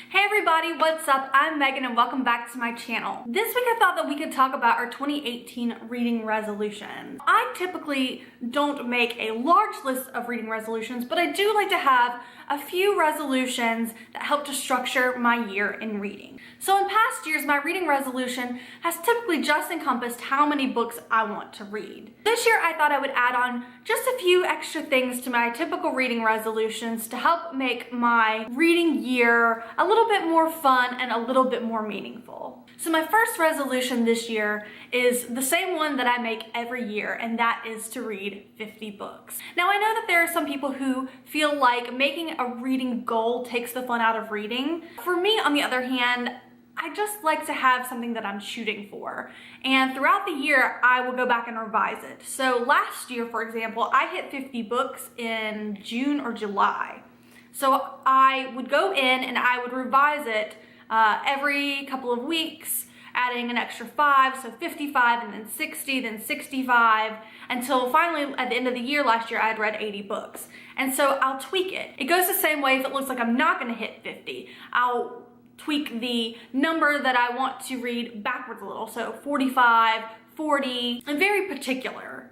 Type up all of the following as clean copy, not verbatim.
Hey everybody, what's up? I'm Megan and welcome back to my channel. This week I thought that we could talk about our 2018 reading resolutions. I typically don't make a large list of reading resolutions, but I do like to have a few resolutions that help to structure my year in reading. So in past years, my reading resolution has typically just encompassed how many books I want to read. This year I thought I would add on just a few extra things to my typical reading resolutions to help make my reading year a little bit more fun and a little bit more meaningful. So my first resolution this year is the same one that I make every year, and that is to read 50 books. Now I know that there are some people who feel like making a reading goal takes the fun out of reading. For me, on the other hand, I just like to have something that I'm shooting for. And throughout the year, I will go back and revise it. So last year, for example, I hit 50 books in June or July. So I would go in and I would revise it every couple of weeks, adding an extra 5, so 55, and then 60, then 65, until finally at the end of the year last year I had read 80 books. And so I'll tweak it. It goes the same way if it looks like I'm not gonna hit 50. I'll tweak the number that I want to read backwards a little, so 45, 40. I'm very particular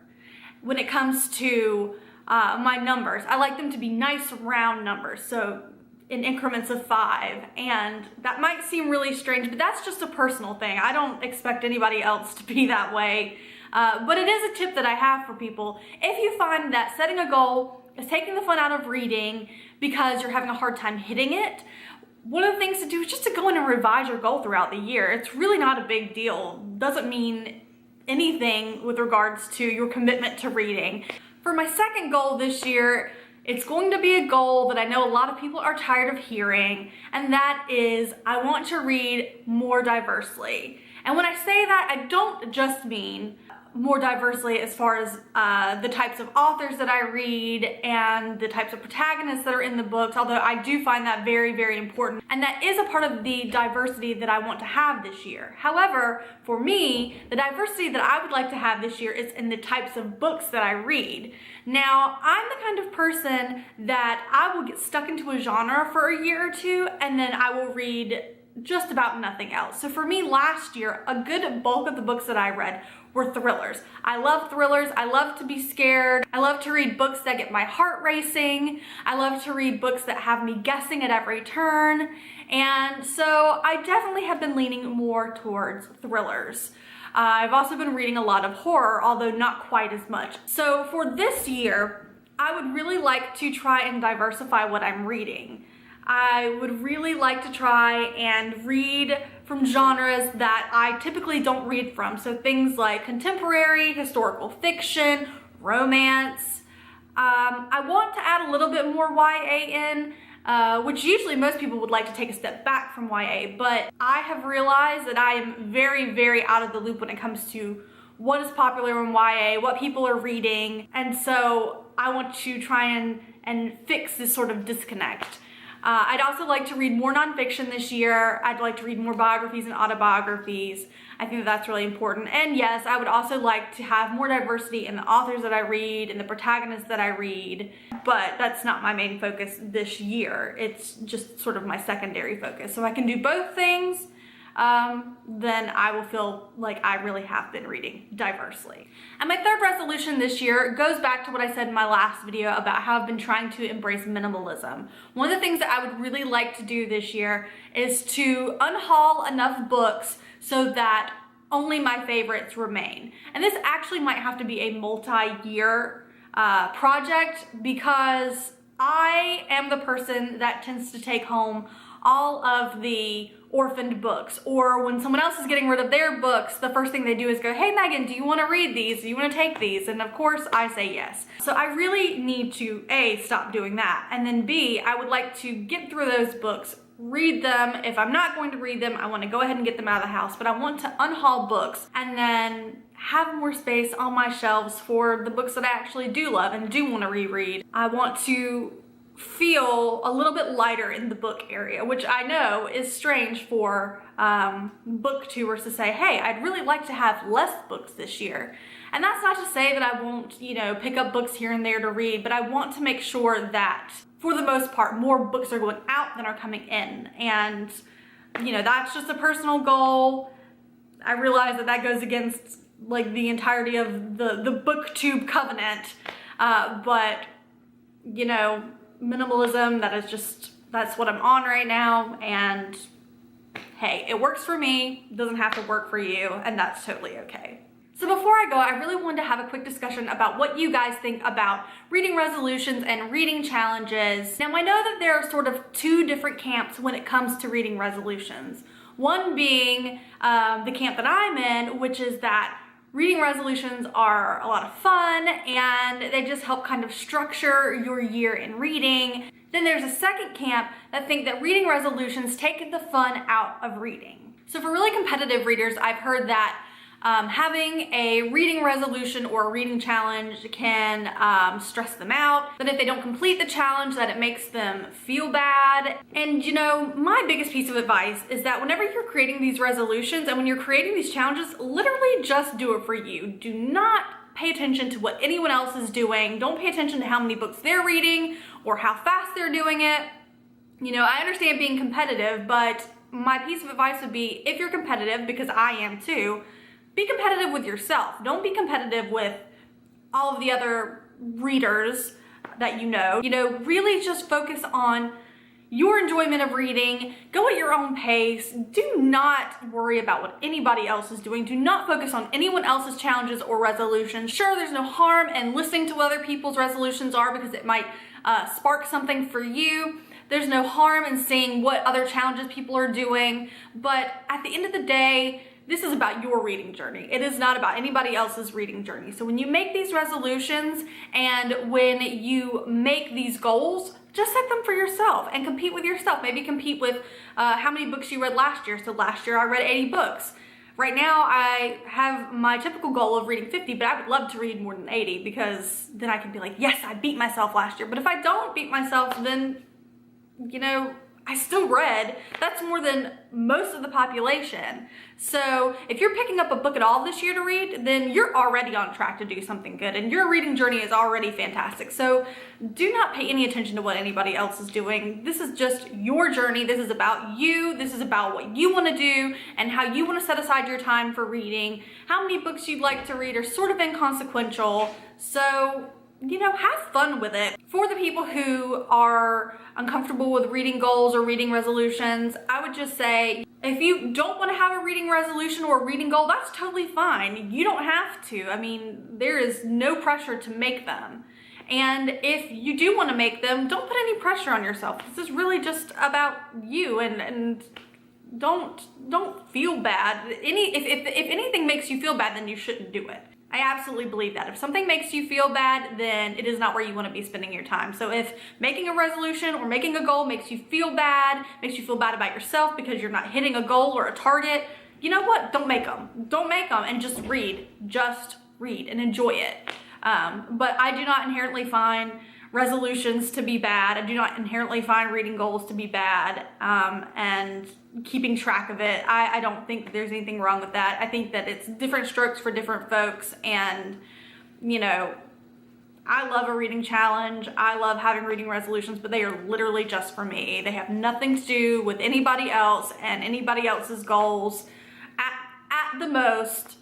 when it comes to my numbers. I like them to be nice round numbers, so in increments of 5, and that might seem really strange, but that's just a personal thing. I don't expect anybody else to be that way, but it is a tip that I have for people. If you find that setting a goal is taking the fun out of reading because you're having a hard time hitting it, one of the things to do is just to go in and revise your goal throughout the year. It's really not a big deal. Doesn't mean anything with regards to your commitment to reading. For my second goal this year, it's going to be a goal that I know a lot of people are tired of hearing, and that is I want to read more diversely. And when I say that, I don't just mean more diversely as far as the types of authors that I read and the types of protagonists that are in the books, although I do find that very, very important. And that is a part of the diversity that I want to have this year. However, for me, the diversity that I would like to have this year is in the types of books that I read. Now, I'm the kind of person that I will get stuck into a genre for a year or two, and then I will read just about nothing else. So for me last year, a good bulk of the books that I read were thrillers. I love thrillers. I love to be scared. I love to read books that get my heart racing. I love to read books that have me guessing at every turn. And so I definitely have been leaning more towards thrillers. I've also been reading a lot of horror, although not quite as much. So for this year, I would really like to try and diversify what I'm reading. I would really like to try and read from genres that I typically don't read from. So things like contemporary, historical fiction, romance. I want to add a little bit more YA in, which usually most people would like to take a step back from YA, but I have realized that I am very, very out of the loop when it comes to what is popular in YA, what people are reading, and so I want to try and fix this sort of disconnect. I'd also like to read more nonfiction this year. I'd like to read more biographies and autobiographies. I think that's really important. And yes, I would also like to have more diversity in the authors that I read and the protagonists that I read, but that's not my main focus this year. It's just sort of my secondary focus. So I can do both things, then I will feel like I really have been reading diversely. And my third resolution this year goes back to what I said in my last video about how I've been trying to embrace minimalism. One of the things that I would really like to do this year is to unhaul enough books so that only my favorites remain. And this actually might have to be a multi-year project because I am the person that tends to take home all of the orphaned books, or when someone else is getting rid of their books, the first thing they do is go, hey Megan, do you want to read these? Do you want to take these? And of course I say yes. So I really need to A, stop doing that, and then B, I would like to get through those books, read them. If I'm not going to read them, I want to go ahead and get them out of the house, but I want to unhaul books and then have more space on my shelves for the books that I actually do love and do want to reread. I want to feel a little bit lighter in the book area, which I know is strange for booktubers to say, hey, I'd really like to have less books this year. And that's not to say that I won't, pick up books here and there to read, but I want to make sure that for the most part, more books are going out than are coming in. And, you know, that's just a personal goal. I realize that that goes against like the entirety of the booktube covenant. But, you know, minimalism, that's what I'm on right now. And hey, it works for me, doesn't have to work for you, and that's totally okay. So before I go, I really wanted to have a quick discussion about what you guys think about reading resolutions and reading challenges. Now, I know that there are sort of two different camps when it comes to reading resolutions. One being the camp that I'm in, which is that reading resolutions are a lot of fun and they just help kind of structure your year in reading. Then there's a second camp that think that reading resolutions take the fun out of reading. So for really competitive readers, I've heard that having a reading resolution or a reading challenge can stress them out, that if they don't complete the challenge, that it makes them feel bad. And you know, my biggest piece of advice is that whenever you're creating these resolutions and when you're creating these challenges, literally just do it for you. Do not pay attention to what anyone else is doing. Don't pay attention to how many books they're reading or how fast they're doing it. You know, I understand being competitive, but my piece of advice would be, if you're competitive, because I am too, be competitive with yourself. Don't be competitive with all of the other readers that you know. You know, really just focus on your enjoyment of reading. Go at your own pace. Do not worry about what anybody else is doing. Do not focus on anyone else's challenges or resolutions. Sure, there's no harm in listening to what other people's resolutions are because it might spark something for you. There's no harm in seeing what other challenges people are doing. But at the end of the day, this is about your reading journey. It is not about anybody else's reading journey. So when you make these resolutions and when you make these goals, just set them for yourself and compete with yourself. Maybe compete with how many books you read last year. So last year I read 80 books. Right now I have my typical goal of reading 50, but I would love to read more than 80 because then I can be like, yes, I beat myself last year. But if I don't beat myself, then, you know, I still read. That's more than most of the population. So if you're picking up a book at all this year to read, then you're already on track to do something good and your reading journey is already fantastic. So do not pay any attention to what anybody else is doing. This is just your journey. This is about you. This is about what you want to do and how you want to set aside your time for reading. How many books you'd like to read are sort of inconsequential. So, you know, have fun with it. For the people who are uncomfortable with reading goals or reading resolutions, I would just say, if you don't want to have a reading resolution or a reading goal, that's totally fine. You don't have to. I mean, there is no pressure to make them. And if you do want to make them, don't put any pressure on yourself. This is really just about you, and don't feel bad. If anything makes you feel bad, then you shouldn't do it. I absolutely believe that. If something makes you feel bad, then it is not where you want to be spending your time. So if making a resolution or making a goal makes you feel bad about yourself because you're not hitting a goal or a target, you know what? Don't make them. Don't make them and just read. Just read and enjoy it. But I do not inherently find resolutions to be bad. I do not inherently find reading goals to be bad. And keeping track of it, I don't think that there's anything wrong with that. I think that it's different strokes for different folks, and you know, I love a reading challenge. I love having reading resolutions, but they are literally just for me. They have nothing to do with anybody else and anybody else's goals. At the most,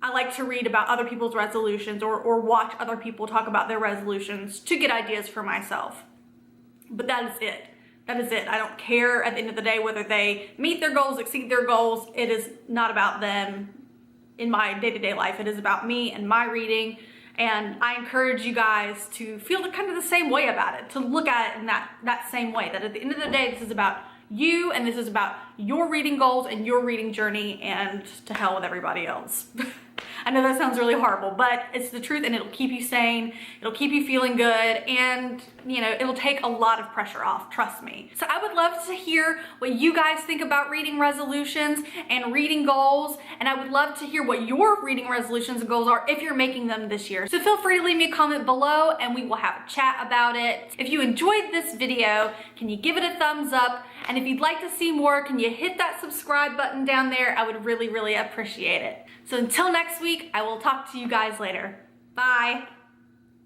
I like to read about other people's resolutions or watch other people talk about their resolutions to get ideas for myself. But that is it. That is it. I don't care at the end of the day whether they meet their goals, exceed their goals. It is not about them in my day-to-day life. It is about me and my reading. And I encourage you guys to feel kind of the same way about it, to look at it in that same way, that at the end of the day, this is about you and this is about your reading goals and your reading journey, and to hell with everybody else. I know that sounds really horrible, but it's the truth, and it'll keep you sane, it'll keep you feeling good, and you know, it'll take a lot of pressure off, trust me. So I would love to hear what you guys think about reading resolutions and reading goals, and I would love to hear what your reading resolutions and goals are if you're making them this year. So feel free to leave me a comment below and we will have a chat about it. If you enjoyed this video, can you give it a thumbs up? And if you'd like to see more, can you hit that subscribe button down there? I would really, really appreciate it. So until next week, I will talk to you guys later. Bye.